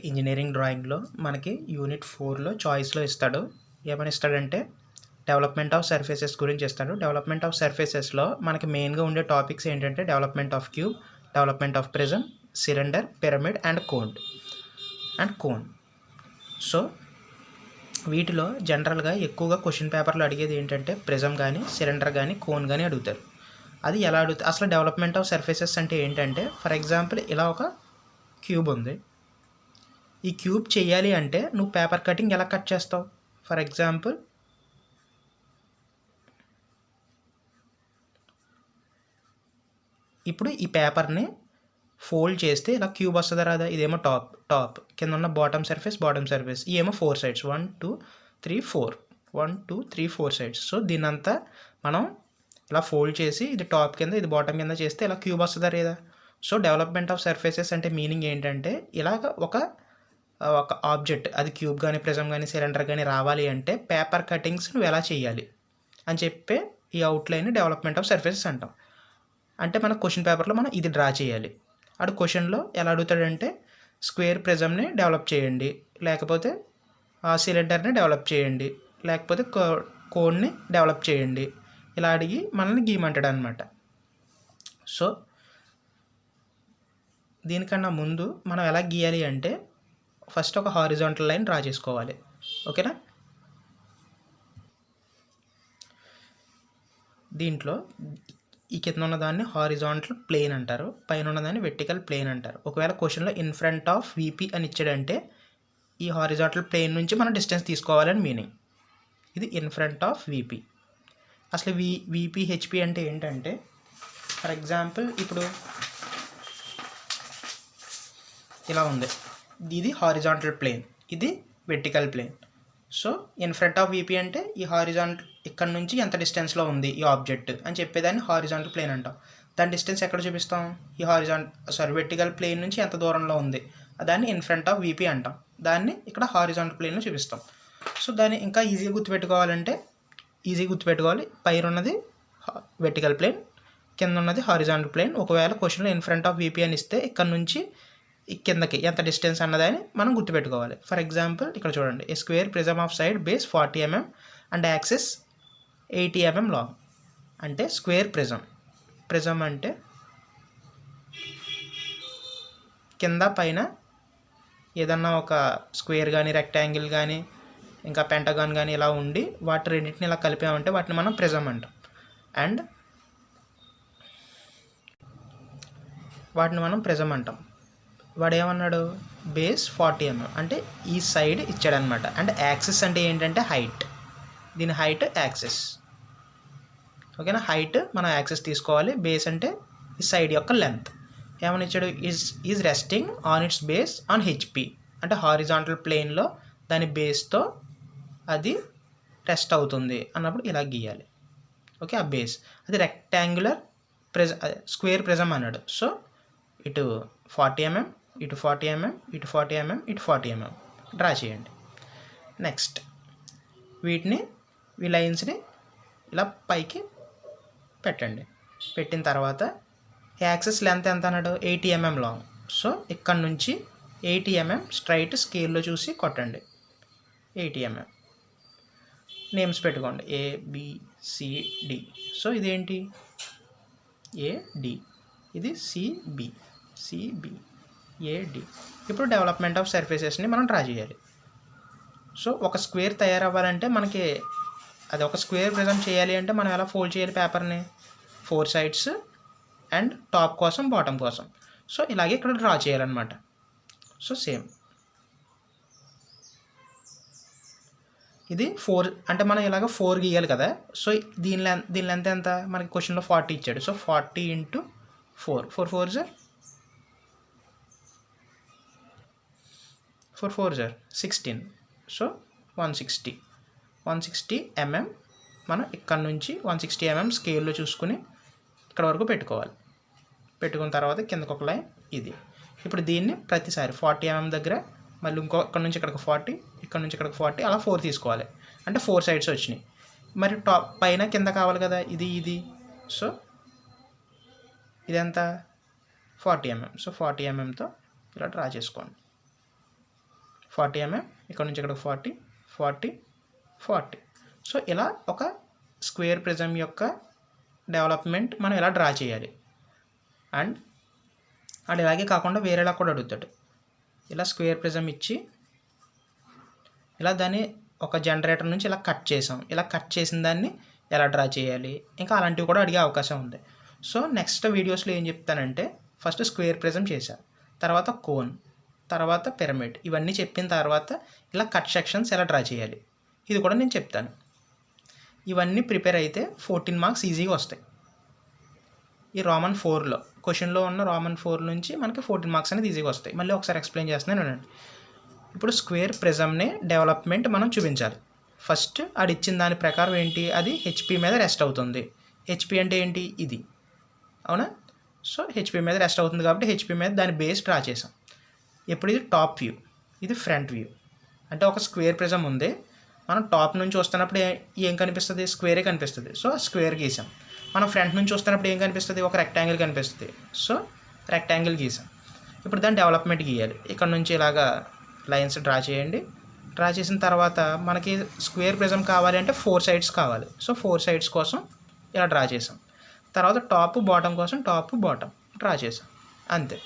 Engineering డ్రాయింగ్లో మనకి unit 4లో చాయిస్లో ఇస్తాడు. ఏమని ఇస్తాడంటే డెవలప్మెంట్ ఆఫ్ సర్ఫేసెస్ గురించి ఇస్తాడు. డెవలప్మెంట్ ఆఫ్ సర్ఫేసెస్లో మనకి మెయిన్గా ఉండే టాపిక్స్ ఏంటంటే development of cube, development of prism, cylinder, pyramid and cone. So వీటిలో జనరల్గా ఎక్కువగా క్వశ్చన్ పేపర్లో అడిగేది ఏంటంటే ప్రిజం కానీ, సిలిండర్ కానీ, కోన్ కానీ అడుగుతారు. అది ఎలా అడుగుతారు? అసలు డెవలప్మెంట్ ఆఫ్ సర్ఫేసెస్ అంటే ఏంటంటే, ఫర్ ఎగ్జాంపుల్ ఇలా ఒక క్యూబ్ ఉంది. ఈ క్యూబ్ చేయాలి అంటే నువ్వు పేపర్ కటింగ్ ఎలా కట్ చేస్తావు? ఫర్ ఎగ్జాంపుల్ ఇప్పుడు ఈ పేపర్ని ఫోల్డ్ చేస్తే ఇలా క్యూబ్ వస్తుంది రాదా? ఇదేమో టాప్ కింద ఉన్న బాటమ్ సర్ఫేస్ ఈ ఏమో 4 సైడ్స్ 1 2 3 4 1 2 3 4 సైడ్స్. సో దీనంతా మనం ఇలా ఫోల్డ్ చేసి ఇది టాప్ కింద ఇది బాటమ్ కింద చేస్తే ఇలా క్యూబ్ వస్తుందా లేదా? సో డెవలప్మెంట్ ఆఫ్ సర్ఫేసెస్ అంటే మీనింగ్ ఏంటంటే ఇలాగ ఒక ఆబ్జెక్ట్, అది క్యూబ్ కానీ, ప్రిజం కానీ, సిలిండర్ కానీ రావాలి అంటే పేపర్ కటింగ్స్ నువ్వు ఎలా చేయాలి అని చెప్పే ఈ అవుట్లైన్ డెవలప్మెంట్ ఆఫ్ సర్ఫేసెస్ అంటాం. అంటే మన క్వశ్చన్ పేపర్లో మనం ఇది డ్రా చేయాలి. అటు క్వశ్చన్లో ఎలా అడుగుతాడంటే స్క్వేర్ ప్రిజంని డెవలప్ చేయండి, లేకపోతే సిలిండర్ని డెవలప్ చేయండి, లేకపోతే కోడ్ని డెవలప్ చేయండి, ఇలా అడిగి మనల్ని గీయమంటాడు అనమాట. సో దీనికన్నా ముందు మనం ఎలా గీయాలి అంటే ఫస్ట్ ఒక హారిజాంటల్ లైన్ డ్రా చేసుకోవాలి. ఓకేనా? దీంట్లో ఈ కింద ఉన్నదాన్ని హారిజాంటల్ ప్లేన్ అంటారు, పైన ఉన్నదాన్ని వెర్టికల్ ప్లేన్ అంటారు. ఒకవేళ క్వశ్చన్లో ఇన్ ఫ్రంట్ ఆఫ్ వీపీ అని ఇచ్చాడంటే ఈ హారిజాంటల్ ప్లేన్ నుంచి మనం డిస్టెన్స్ తీసుకోవాలని మీనింగ్. ఇది ఇన్ ఫ్రంట్ ఆఫ్ వీపీ. అసలు వీపీ హెచ్పి అంటే ఏంటంటే, ఫర్ ఎగ్జాంపుల్ ఇప్పుడు ఇలా ఉంది, ఇది హారిజాంటల్ ప్లేన్, ఇది vertical plane. So in front of VP అంటే ఈ హారిజాంటల్ ఇక్కడ నుంచి ఎంత డిస్టెన్స్లో ఉంది ఈ ఆబ్జెక్ట్ అని చెప్పేదాన్ని హారిజాంటల్ ప్లేన్ అంటాం. దాని డిస్టెన్స్ ఎక్కడ చూపిస్తాం? ఈ వెర్టికల్ ప్లేన్ నుంచి ఎంత దూరంలో ఉంది దాన్ని ఇన్ ఫ్రంట్ ఆఫ్ వీపీ అంటాం. దాన్ని ఇక్కడ హారిజాంటల్ ప్లేన్లో చూపిస్తాం. సో దాన్ని ఇంకా ఈజీగా గుర్తుపెట్టుకోవాలి. పైన ఉన్నది వెర్టికల్ ప్లేన్, కింద ఉన్నది హారిజాంటల్ ప్లేన్. ఒకవేళ క్వశ్చన్లో ఇన్ ఫ్రంట్ ఆఫ్ వీపీ అని ఇస్తే ఇక్కడ నుంచి కిందకి ఎంత డిస్టెన్స్ అన్నదని మనం గుర్తుపెట్టుకోవాలి. ఫర్ ఎగ్జాంపుల్ ఇక్కడ చూడండి, a square prism of side base 40 mm and axis 80 mm long. అంటే స్క్వేర్ ప్రిజం అంటే కింద పైన ఏదన్నా ఒక స్క్వేర్ కానీ, రెక్టాంగిల్ కానీ, ఇంకా పెంటగాన్ కానీ ఇలా ఉండి వాటి రెండింటిని ఇలా కలిపామంటే వాటిని మనం ప్రిజం అంటాం. అండ్ వాడు ఏమన్నాడు? బేస్ 40 mm అంటే ఈ సైడ్ ఇచ్చాడనమాట. అండ్ యాక్సిస్ అంటే ఏంటంటే హైట్, దీని హైట్ యాక్సిస్. ఓకేనా? హైట్ మనం యాక్సిస్ తీసుకోవాలి. బేస్ అంటే ఈ సైడ్ యొక్క లెంత్. ఏమని ఇచ్చాడు? Is resting on it's base on HP అంటే హారిజాంటల్ ప్లేన్లో దాని బేస్తో అది రెస్ట్ అవుతుంది అన్నప్పుడు ఇలా గీయాలి. ఓకే, ఆ బేస్ అది రెక్టాంగులర్ స్క్వేర్ ప్రిజం అన్నాడు. సో ఇటు 40 mm, ఇటు 40 mm, ఇటు 40 mm, ఇటు 40 mm డ్రా చేయండి. నెక్స్ట్ ఈ లైన్స్ని ఇలా పైకి పెట్టండి. పెట్టిన తర్వాత యాక్సిస్ లెంత్ ఎంత అన్నాడు? 80 mm లాంగ్. సో ఇక్కడ నుంచి 80 mm స్ట్రైట్ స్కేల్లో చూసి కొట్టండి. 80 mm నేమ్స్ పెట్టుకోండి, ABCD. సో ఇదేంటి? AD, ఇది CB, AD. ఇప్పుడు డెవలప్మెంట్ ఆఫ్ సర్ఫేసెస్ని మనం డ్రా చేయాలి. సో ఒక స్క్వేర్ తయారవ్వాలంటే మనకి అది ఒక స్క్వేర్ ప్రిజం చేయాలి అంటే మనం ఎలా ఫోల్డ్ చేయాలి పేపర్ని? 4 సైడ్స్ అండ్ టాప్ కోసం, బాటమ్ కోసం. సో ఇలాగే ఇక్కడ డ్రా చేయాలన్నమాట. సో సేమ్ ఇది 4 అంటే మనం ఇలాగ 4 గీయాలి కదా. సో దీని లెంత్ ఎంత? మనకి క్వశ్చన్లో 40 ఇచ్చాడు. సో 40 × 4 4 4 16. సో 160 mm మనం ఇక్కడ నుంచి 160 mm స్కేల్లో చూసుకుని ఇక్కడ వరకు పెట్టుకోవాలి. పెట్టుకున్న తర్వాత కిందకు ఒక లైన్ ఇది. ఇప్పుడు దీన్ని ప్రతిసారి 40 mm దగ్గర మళ్ళీ ఇక్కడ నుంచి ఇక్కడికి 40, ఇక్కడ నుంచి ఇక్కడికి 40, అలా 4 తీసుకోవాలి. అంటే 4 సైడ్స్ వచ్చినాయి. మరి టాప్ పైన కింద కావాలి కదా, ఇది. సో ఇదంతా 40 mm. సో 40 mmతో ఇలా డ్రా చేసుకోండి. 40 mm, ఇక్కడ నుంచి ఇక్కడ 40 40 40. సో ఇలా ఒక స్క్వేర్ ప్రిజం యొక్క డెవలప్మెంట్ మనం ఇలా డ్రా చేయాలి. అండ్ అది ఇలాగే కాకుండా వేరేలా కూడా అడుగుతాడు. ఇలా స్క్వేర్ ప్రిజం ఇచ్చి ఇలా దాన్ని ఒక జనరేటర్ నుంచి ఇలా కట్ చేసాం, ఇలా కట్ చేసిన దాన్ని ఎలా డ్రా చేయాలి, ఇంకా అలాంటివి కూడా అడిగే అవకాశం ఉంది. సో నెక్స్ట్ వీడియోస్లో ఏం చెప్తానంటే ఫస్ట్ స్క్వేర్ ప్రిజం చేశా, తర్వాత కోన్, తర్వాత పిరమిడ్, ఇవన్నీ చెప్పిన తర్వాత ఇలా కట్ సెక్షన్స్ ఎలా డ్రా చేయాలి ఇది కూడా నేను చెప్తాను. ఇవన్నీ ప్రిపేర్ అయితే 14 మార్క్స్ ఈజీగా వస్తాయి. ఈ రోమన్ 4లో క్వశ్చన్లో ఉన్న రోమన్ 4 నుంచి మనకి 14 మార్క్స్ అనేది ఈజీగా వస్తాయి. మళ్ళీ ఒకసారి ఎక్స్ప్లెయిన్ చేస్తున్నాను వినండి. ఇప్పుడు స్క్వేర్ ప్రిజంని డెవలప్మెంట్ మనం చూపించాలి. ఫస్ట్ అది ఇచ్చిన దాని ప్రకారం ఏంటి, అది హెచ్పి మీద రెస్ట్ అవుతుంది. హెచ్పి అంటే ఏంటి, ఇది అవునా. సో హెచ్పి మీద రెస్ట్ అవుతుంది కాబట్టి హెచ్పి మీద దాని బేస్ డ్రా చేసాం. ఇప్పుడు ఇది టాప్ వ్యూ, ఇది ఫ్రంట్ వ్యూ. అంటే ఒక స్క్వేర్ ప్రిజం ఉంది, మనం టాప్ నుంచి వస్తున్నప్పుడు ఏం కనిపిస్తుంది, స్క్వేరే కనిపిస్తుంది. సో స్క్వేర్ గీసాం. మనం ఫ్రంట్ నుంచి వస్తున్నప్పుడు ఏం కనిపిస్తుంది, ఒక రెక్టాంగిల్ కనిపిస్తుంది. సో రెక్టాంగిల్ గీసాం. ఇప్పుడు దాని డెవలప్మెంట్ గీయాలి. ఇక్కడ నుంచి ఇలాగా లైన్స్ డ్రా చేయండి. డ్రా చేసిన తర్వాత మనకి స్క్వేర్ ప్రిజం కావాలి అంటే 4 సైడ్స్ కావాలి. సో 4 సైడ్స్ కోసం ఇలా డ్రా చేసాం. తర్వాత టాప్ బాటమ్ కోసం టాప్ బాటమ్ డ్రా చేసాం, అంతే.